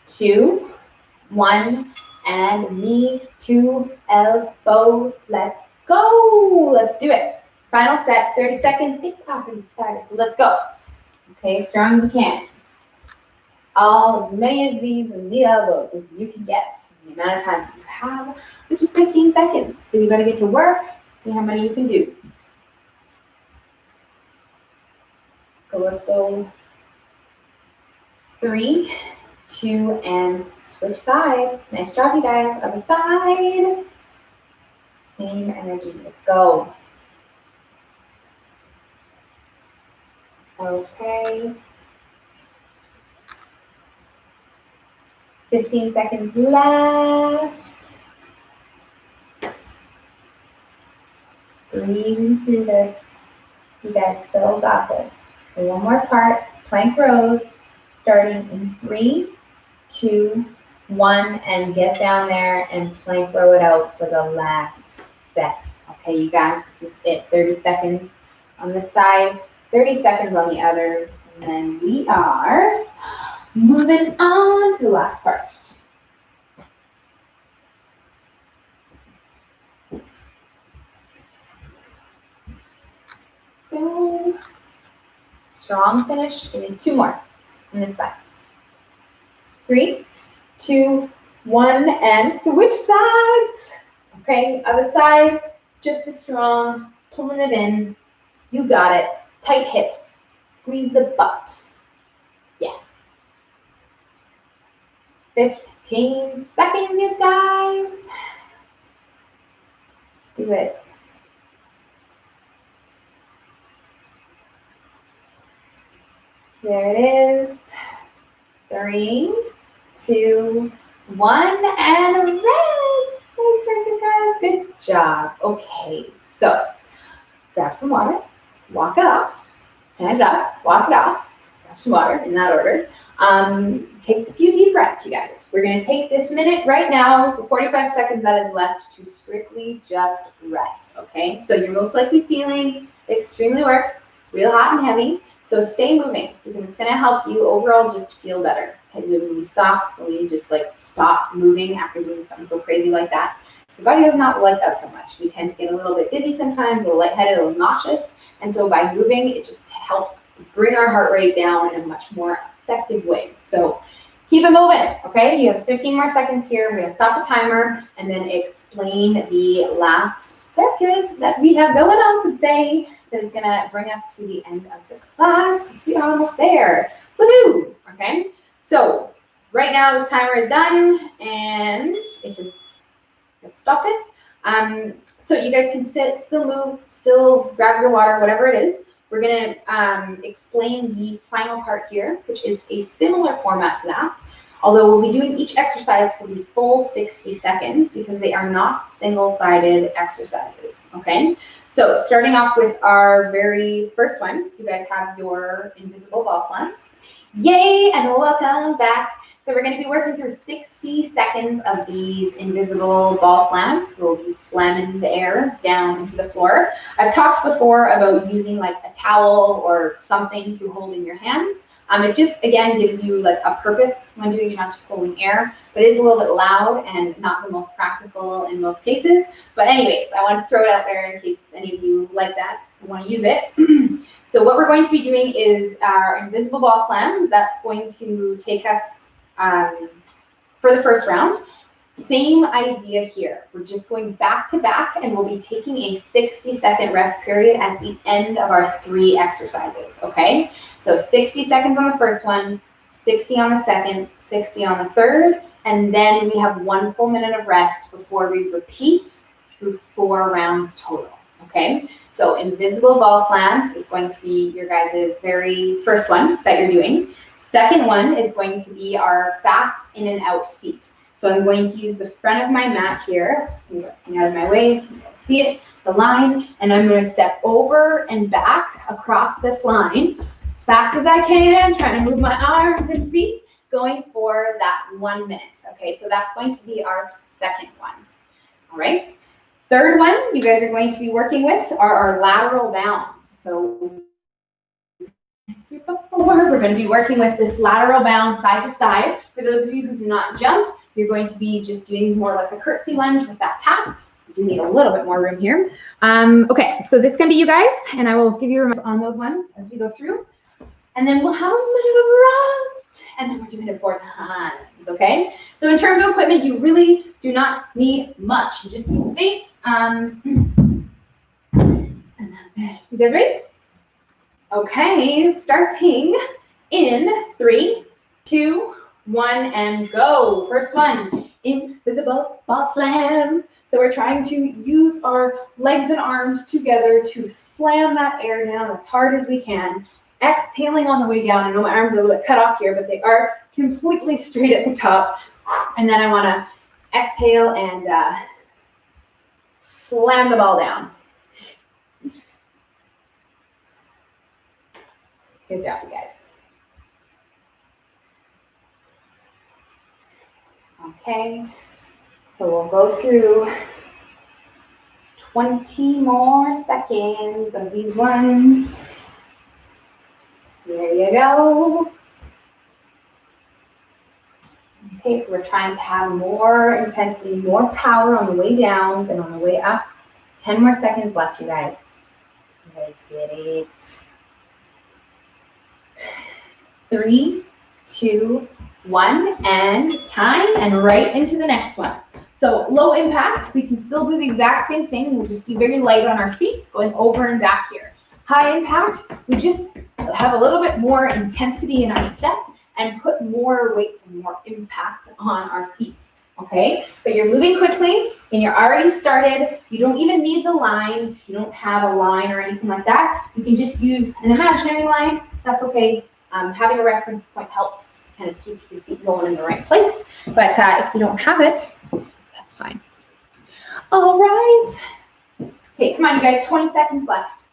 2, 1, and knee to elbows. Let's go. Let's do it. Final set, 30 seconds. It's already started, so let's go. Okay, strong as you can. As many of these knee elbows as you can get in the amount of time you have, which is 15 seconds. So you better get to work, see how many you can do. Let's go. 3, 2, and switch sides. Nice job, you guys. Other side. Same energy. Let's go. Okay. 15 seconds left. Breathing through this. You guys so got this. Okay, one more part. Plank rows. Starting in 3, 2, 1, and get down there and plank row it out for the last set. Okay, you guys, this is it. 30 seconds on this side, 30 seconds on the other, and then we are moving on to the last part. Let's go. Strong finish. Give me 2 more on this side. 3, 2, 1, and switch sides. Okay, other side, just as strong, pulling it in. You got it. Tight hips. Squeeze the butt. Yes. 15 seconds, you guys. Let's do it. There it is. 3, 2, 1, and rest. Nice work, you guys. Good job. Okay, so grab some water, walk it off, stand up, walk it off, grab some water in that order. Take a few deep breaths, you guys. We're going to take this minute right now, the 45 seconds that is left, to strictly just rest, okay? So you're most likely feeling extremely worked, real hot and heavy. So stay moving, because it's going to help you overall just feel better. When we stop, when we just like stop moving after doing something so crazy like that, your body does not like that so much. We tend to get a little bit dizzy sometimes, a little lightheaded, a little nauseous. And so by moving, it just helps bring our heart rate down in a much more effective way. So keep it moving, okay? You have 15 more seconds here. I'm going to stop the timer and then explain the last circuit that we have going on today that is going to bring us to the end of the class, because we are almost there. Woohoo! Okay? So right now this timer is done, and it is, let's stop it. So you guys can still move, still grab your water, whatever it is. We're going to explain the final part here, which is a similar format to that, although we'll be doing each exercise for the full 60 seconds because they are not single-sided exercises, okay? So starting off with our very first one, you guys have your invisible ball slams. Yay, and welcome back. So we're going to be working through 60 seconds of these invisible ball slams. We'll be slamming the air down into the floor. I've talked before about using like a towel or something to hold in your hands. It just, again, gives you like a purpose when doing it, not just holding air, but it is a little bit loud and not the most practical in most cases. But anyways, I wanted to throw it out there in case any of you like that and want to use it. So what we're going to be doing is our invisible ball slams. That's going to take us for the first round. Same idea here. We're just going back to back and we'll be taking a 60-second rest period at the end of our 3 exercises, okay? So 60 seconds on the first one, 60 on the second, 60 on the third, and then we have 1 full minute of rest before we repeat through 4 rounds total, okay? So invisible ball slams is going to be your guys' very first one that you're doing. Second one is going to be our fast in and out feet. So I'm going to use the front of my mat here, just getting out of my way, you can see it, the line, and I'm going to step over and back across this line as fast as I can, trying to move my arms and feet, going for that 1 minute. Okay, so that's going to be our second one. All right. Third one you guys are going to be working with are our lateral bounds. So before, we're going to be working with this lateral bound side to side. For those of you who do not jump, you're going to be just doing more like a curtsy lunge with that tap. You do need a little bit more room here. Okay, so this can be you guys, and I will give you reminders on those ones as we go through. And then we'll have a minute of rest, and then we're doing it 4 times, okay? So in terms of equipment, you really do not need much. You just need space. And that's it. You guys ready? Okay, starting in 3, 2, 1, and go. First one, invisible ball slams. So we're trying to use our legs and arms together to slam that air down as hard as we can. Exhaling on the way down. I know my arms are a little bit cut off here, but they are completely straight at the top. And then I want to exhale and slam the ball down. Good job, you guys. Okay, so we'll go through 20 more seconds of these ones. There you go. Okay, so we're trying to have more intensity, more power on the way down than on the way up. 10 more seconds left, you guys. You guys get it. 3, 2, 1, and time, and right into the next one. So low impact, we can still do the exact same thing. We'll just be very light on our feet, going over and back here. High impact, we just have a little bit more intensity in our step and put more weight and more impact on our feet, okay? But you're moving quickly and you're already started. You don't even need the line. If you don't have a line or anything like that, you can just use an imaginary line. That's okay. Having a reference point helps to kind of keep your feet going in the right place. But if you don't have it, that's fine. All right. Okay, come on, you guys, 20 seconds left.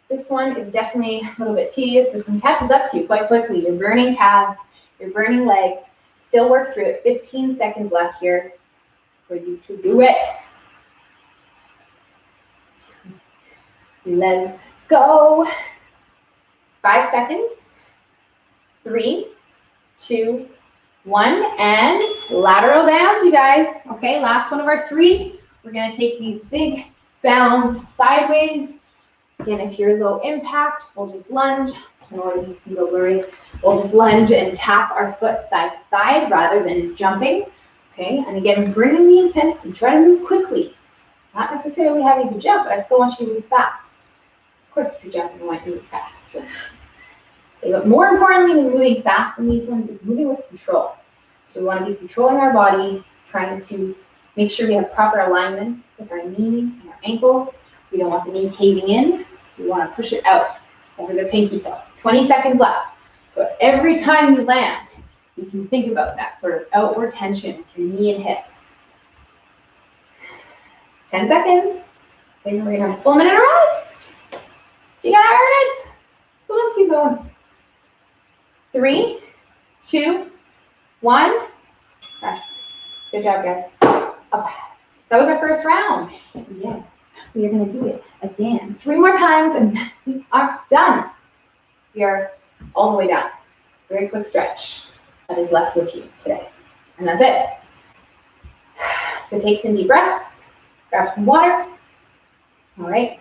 This one is definitely a little bit tedious. This one catches up to you quite quickly. You're burning calves, you're burning legs. Still work through it. 15 seconds left here for you to do it. Let's go. 5 seconds. 3, 2, 1, and lateral bounds, you guys. Okay, last one of our 3. We're going to take these big bounds sideways. Again, if you're low impact, we'll just lunge. It's always makes me go blurry. We'll just lunge and tap our foot side to side rather than jumping. Okay, and again, bring in the intensity. Try to move quickly. Not necessarily having to jump, but I still want you to move fast. Of course, if you're jumping, you want to move fast. Okay, but more importantly than moving fast in these ones is moving with control. So we want to be controlling our body, trying to Make sure we have proper alignment with our knees and our ankles. We don't want the knee caving in. We want to push it out over the pinky toe. 20 seconds left. So every time you land, you can think about that sort of outward tension with your knee and hip. 10 seconds. Then we're gonna have a full minute of rest. You gotta earn it. So let's keep going. 3, 2, 1. Rest. Good job, guys. Okay. That was our first round. Yes. We are gonna do it again. 3 more times and then we are done. We are all the way done. Very quick stretch that is left with you today. And that's it. So take some deep breaths, grab some water. All right.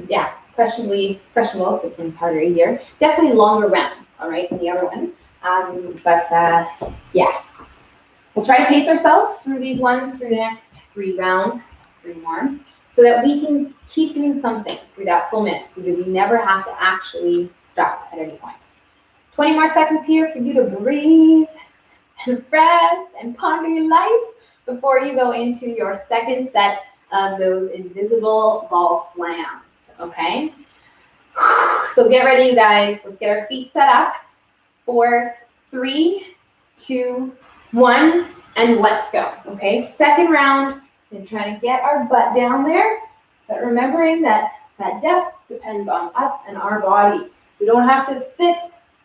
Yeah, it's questionable if this one's harder or easier. Definitely longer rounds, all right, than the other one. Yeah. We'll try to pace ourselves through these ones through the next 3 rounds, 3 more, so that we can keep doing something through that full minute so that we never have to actually stop at any point. 20 more seconds here for you to breathe and rest and ponder your life before you go into your second set of those invisible ball slams, okay? So get ready, you guys. Let's get our feet set up. 4, 3, 2, 1, and let's go, okay? Second round, and trying to get our butt down there, but remembering that that depth depends on us and our body. We don't have to sit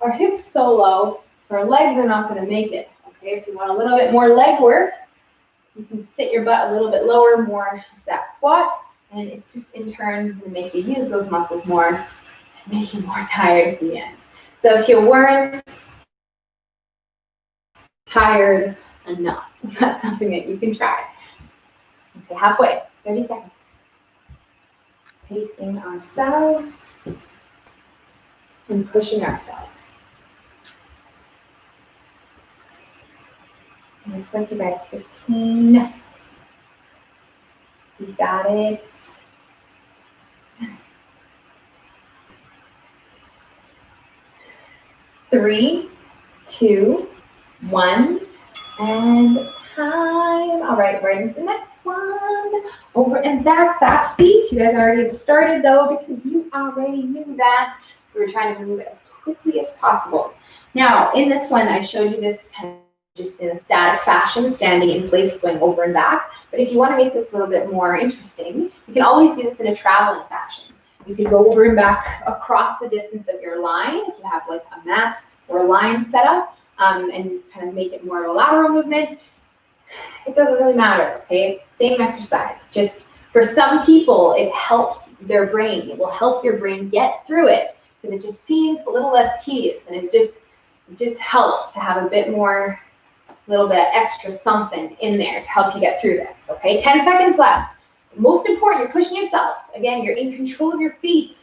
our hips so low, if our legs are not gonna make it, okay? If you want a little bit more leg work, you can sit your butt a little bit lower, more into that squat, and it's just in turn going to make you use those muscles more and make you more tired at the end. So if you weren't tired enough, that's something that you can try. Okay, halfway, 30 seconds. Pacing ourselves and pushing ourselves. I'm going to spend you guys 15. You got it. 3, 2, 1, and time. All right, right into the next one. Over and back, fast feet. You guys already have started though because you already knew that. So we're trying to move as quickly as possible. Now, in this one, I showed you this kind of just in a static fashion, standing in place, going over and back. But if you want to make this a little bit more interesting, you can always do this in a traveling fashion. You can go over and back across the distance of your line if you have like a mat or a line set up, and kind of make it more of a lateral movement. It doesn't really matter, okay? It's the same exercise. Just for some people, it helps their brain. It will help your brain get through it because it just seems a little less tedious, and it just helps to have a bit more, little bit of extra something in there to help you get through this, okay? 10 seconds left. Most important, you're pushing yourself. Again, you're in control of your feet.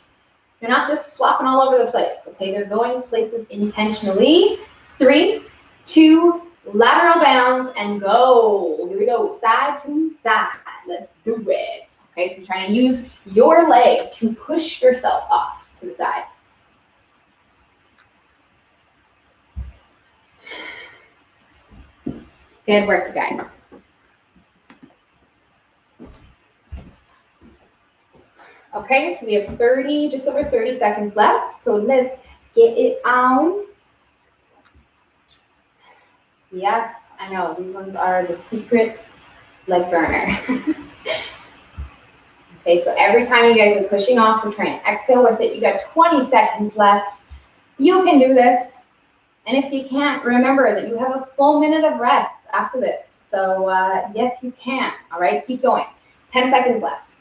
You're not just flopping all over the place, okay? They're going places intentionally. 3, 2, lateral bounds, and go. Here we go, side to side. Let's do it. Okay, so you're trying to use your leg to push yourself off to the side. Good work, you guys. Okay, so we have 30, just over 30 seconds left. So let's get it on. Yes, I know, these ones are the secret leg burner. Okay, so every time you guys are pushing off, we're trying to exhale with it. You got 20 seconds left. You can do this. And if you can't, remember that you have a full minute of rest after this. So yes, you can. All right, keep going. 10 seconds left.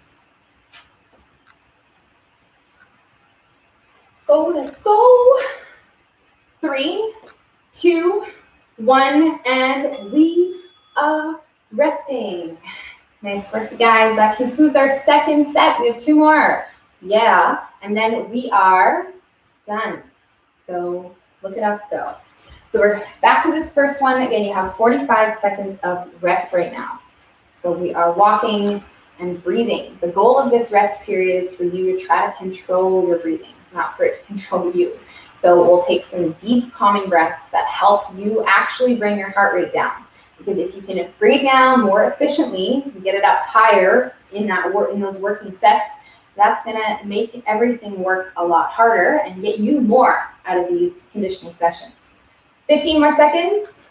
Let's go. 3, 2, 1, and we are resting. Nice work, you guys. That concludes our second set. We have 2 more. Yeah, and then we are done. So look at us go. So we're back to this first one. Again, you have 45 seconds of rest right now. So we are walking and breathing. The goal of this rest period is for you to try to control your breathing, not for it to control you. So we'll take some deep calming breaths that help you actually bring your heart rate down. Because if you can bring it down more efficiently and get it up higher in those working sets, that's gonna make everything work a lot harder and get you more out of these conditioning sessions. 15 more seconds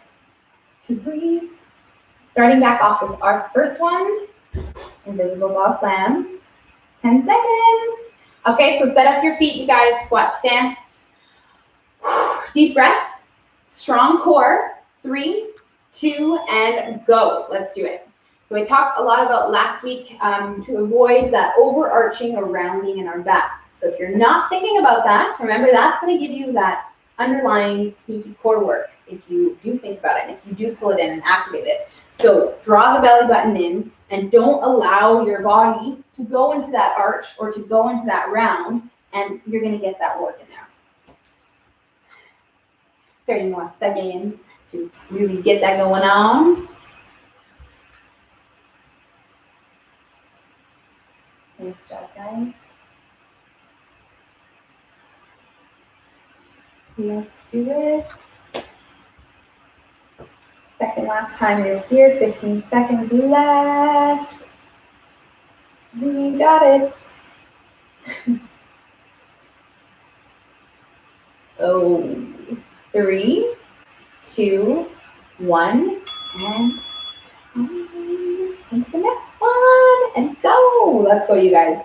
to breathe. Starting back off with our first one, invisible ball slams. 10 seconds. Okay, so set up your feet, you guys, squat stance. Deep breath, strong core. 3, 2, and go. Let's do it. So I talked a lot about last week to avoid that overarching or rounding in our back. So if you're not thinking about that, remember that's going to give you that underlying sneaky core work if you do think about it and if you do pull it in and activate it. So draw the belly button in and don't allow your body to go into that arch or to go into that round, and you're going to get that work in there. 30 more seconds to really get that going on. Nice job, guys. Let's do it. Second last time you're here, 15 seconds left. You got it. Oh, 3, 2, 1, and into the next one, and go. Let's go, you guys.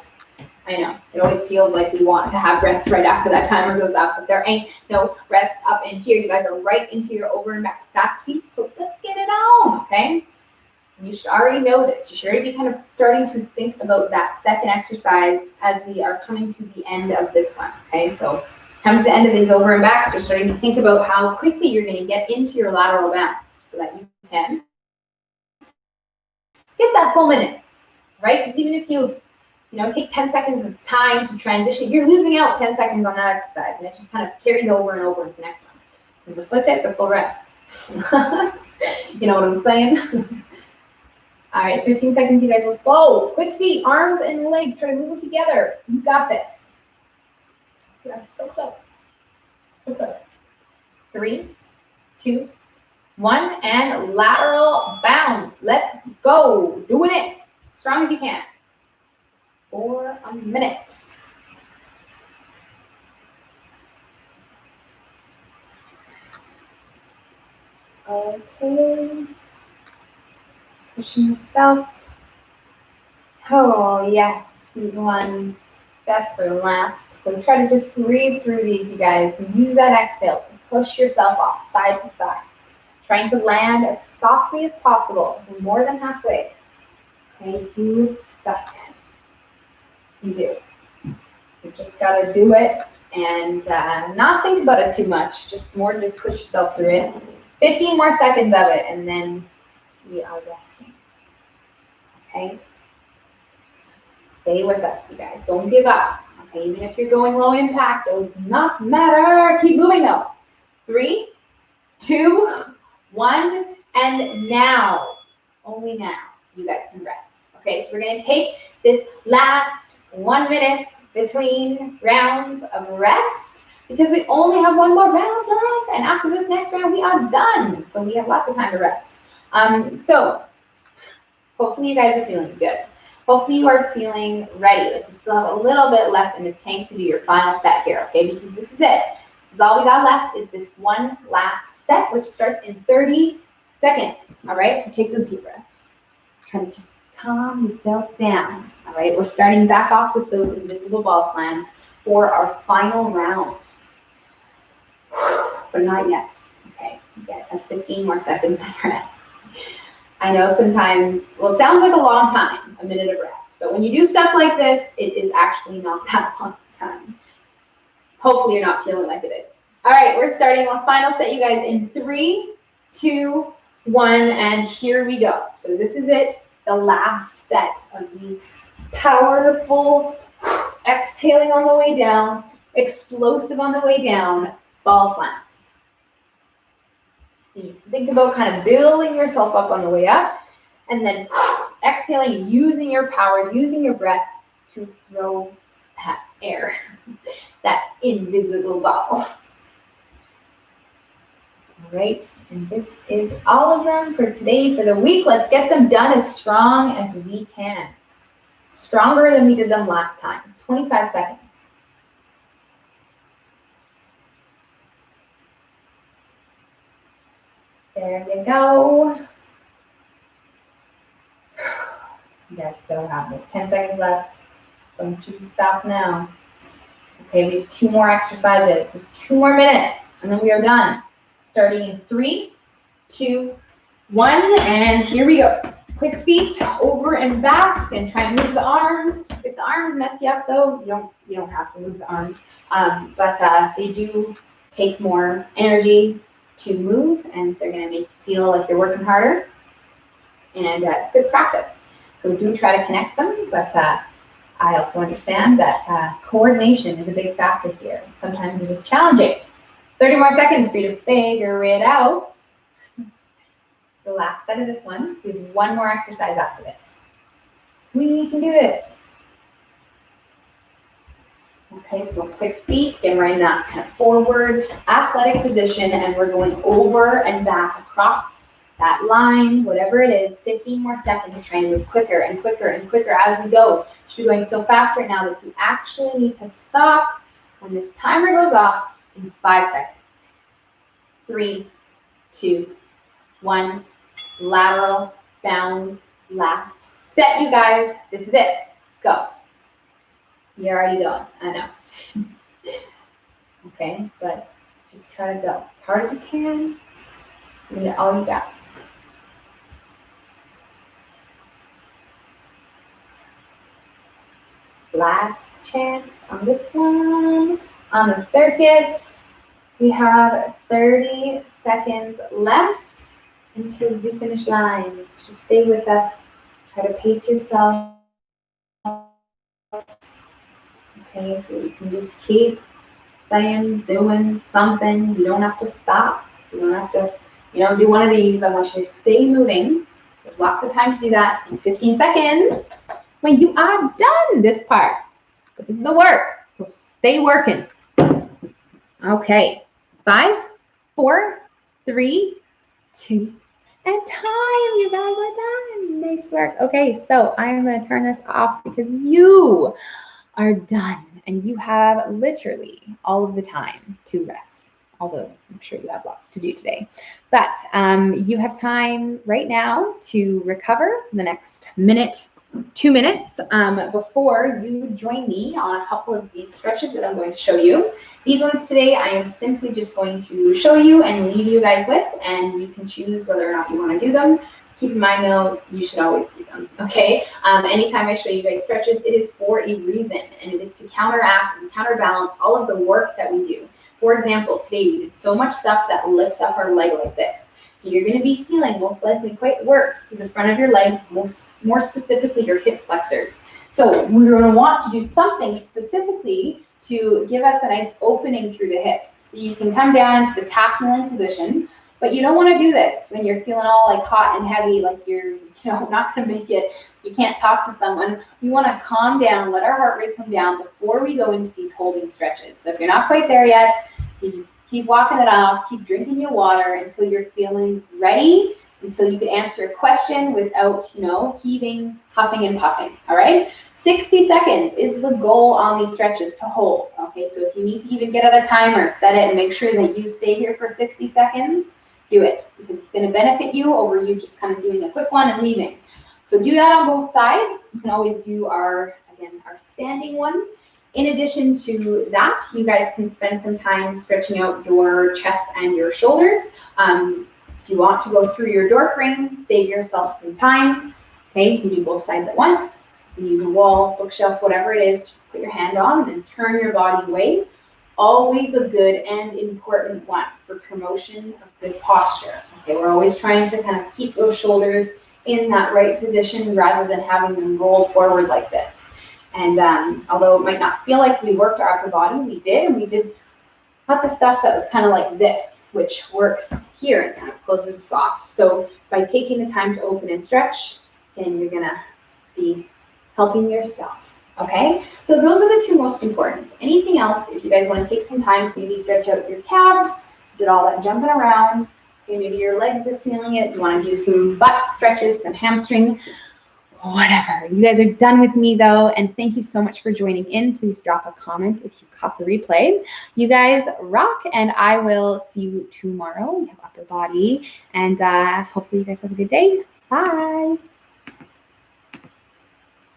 I know, it always feels like we want to have rest right after that timer goes up, but there ain't no rest up in here. You guys are right into your over and back fast feet, so let's get it on, okay? You should already know this. You should already be kind of starting to think about that second exercise as we are coming to the end of this one, okay? So come to the end of these over and backs, you're starting to think about how quickly you're going to get into your lateral bounce so that you can get that full minute, right? Because even if you take 10 seconds of time to transition, you're losing out 10 seconds on that exercise, and it just kind of carries over and over into the next one. Because we're supposed to take the full rest. You know what I'm saying? All right, 15 seconds, you guys. Let's go. Quick feet, arms and legs. Try to move them together. You got this. You are so close. So close. 3, 2, 1, and lateral bounds. Let's go. Doing it. As strong as you can. For a minute. Okay. Pushing yourself. Oh, yes. These ones, best for last. So try to just breathe through these, you guys. And use that exhale to push yourself off side to side. Trying to land as softly as possible. More than halfway. Okay, you got this. You do. You just got to do it and not think about it too much. Just more to just push yourself through it. 15 more seconds of it, and then we are resting. Okay? Stay with us, you guys. Don't give up. Okay? Even if you're going low impact, those not matter. Keep moving, though. 3, 2, 1, and now, only now, you guys can rest. Okay, so we're going to take this last 1 minute between rounds of rest because we only have one more round left, and after this next round, we are done. So we have lots of time to rest. So hopefully you guys are feeling good. Hopefully you are feeling ready. Like you still have a little bit left in the tank to do your final set here, okay? Because this is it. This is all we got left is this one last set, which starts in 30 seconds, all right? So take those deep breaths. Try to just calm yourself down, all right? We're starting back off with those invisible ball slams for our final round. But not yet, okay? You guys have 15 more seconds of rest. I know sometimes, well, it sounds like a long time, a minute of rest. But when you do stuff like this, it is actually not that long time. Hopefully you're not feeling like it is. All right, we're starting our final set, you guys, in 3, 2, 1, and here we go. So this is it, the last set of these powerful, exhaling on the way down, explosive on the way down, ball slams. So you think about kind of building yourself up on the way up, and then exhaling, using your power, using your breath to throw that air, that invisible ball. All right, and this is all of them for today, for the week. Let's get them done as strong as we can. Stronger than we did them last time. 25 seconds. There you go. You guys so have this. 10 seconds left. Don't you stop now. Okay, we have 2 more exercises. It's 2 more minutes, and then we are done. Starting in 3, 2, 1, and here we go. Quick feet over and back, and try and move the arms. If the arms mess you up, though, you don't have to move the arms, but they do take more energy to move, and they're going to make you feel like you're working harder, and it's good practice. So do try to connect them, but I also understand that coordination is a big factor here. Sometimes it is challenging. 30 more seconds for you to figure it out. The last set of this one. We have 1 more exercise after this. We can do this. Okay, so quick feet, get right in that kind of forward athletic position, and we're going over and back across that line, whatever it is. 15 more seconds, trying to move quicker and quicker and quicker as we go. You're going so fast right now that you actually need to stop when this timer goes off in 5 seconds. 3, 2, 1. Lateral, bound, last set, you guys. This is it. Go. You're already going. I know. Okay, but just try to go as hard as you can. Give it all you got. Last chance on this one. On the circuit, we have 30 seconds left until the finish line. So just stay with us. Try to pace yourself. Okay, so you can just keep staying, doing something. You don't have to stop. You don't have to, do one of these. I want you to stay moving. There's lots of time to do that in 15 seconds when you are done this part. But this is the work, so stay working. Okay, 5, 4, 3, 2, and time, you guys are done. Nice work. Okay, so I'm going to turn this off because you are done and you have literally all of the time to rest, although I'm sure you have lots to do today. But you have time right now to recover for the next minute, 2 minutes before you join me on a couple of these stretches that I'm going to show you. These ones today I am simply just going to show you and leave you guys with, and you can choose whether or not you want to do them. Keep in mind though, you should always do them, okay? Anytime I show you guys stretches, it is for a reason, and it is to counteract and counterbalance all of the work that we do. For example, today we did so much stuff that lifts up our leg like this. So you're going to be feeling most likely quite worked through the front of your legs, more specifically your hip flexors. So we're going to want to do something specifically to give us a nice opening through the hips. So you can come down into this half kneeling position, but you don't want to do this when you're feeling all like hot and heavy, like you're not going to make it. You can't talk to someone. You want to calm down, let our heart rate come down before we go into these holding stretches. So if you're not quite there yet, you just keep walking it off, keep drinking your water until you're feeling ready, until you can answer a question without, heaving, huffing, and puffing, all right? 60 seconds is the goal on these stretches to hold, okay? So if you need to even get out a timer, set it and make sure that you stay here for 60 seconds, do it, because it's going to benefit you over you just kind of doing a quick one and leaving. So do that on both sides. You can always do our standing one. In addition to that, you guys can spend some time stretching out your chest and your shoulders. If you want to go through your Dorf ring, save yourself some time. Okay, you can do both sides at once. You can use a wall, bookshelf, whatever it is to put your hand on and turn your body away. Always a good and important one for promotion of good posture. Okay, we're always trying to kind of keep those shoulders in that right position rather than having them roll forward like this. And although it might not feel like we worked our upper body, we did, and we did lots of stuff that was kind of like this, which works here and kind of closes us off. So by taking the time to open and stretch, then you're going to be helping yourself, okay? So those are the 2 most important. Anything else, if you guys want to take some time to maybe stretch out your calves, did all that jumping around. Okay, maybe your legs are feeling it. You want to do some butt stretches, some hamstring, whatever. You guys are done with me though, and thank you so much for joining in. Please drop a comment if you caught the replay. You guys rock, and I will see you tomorrow. We have upper body, and hopefully you guys have a good day. Bye.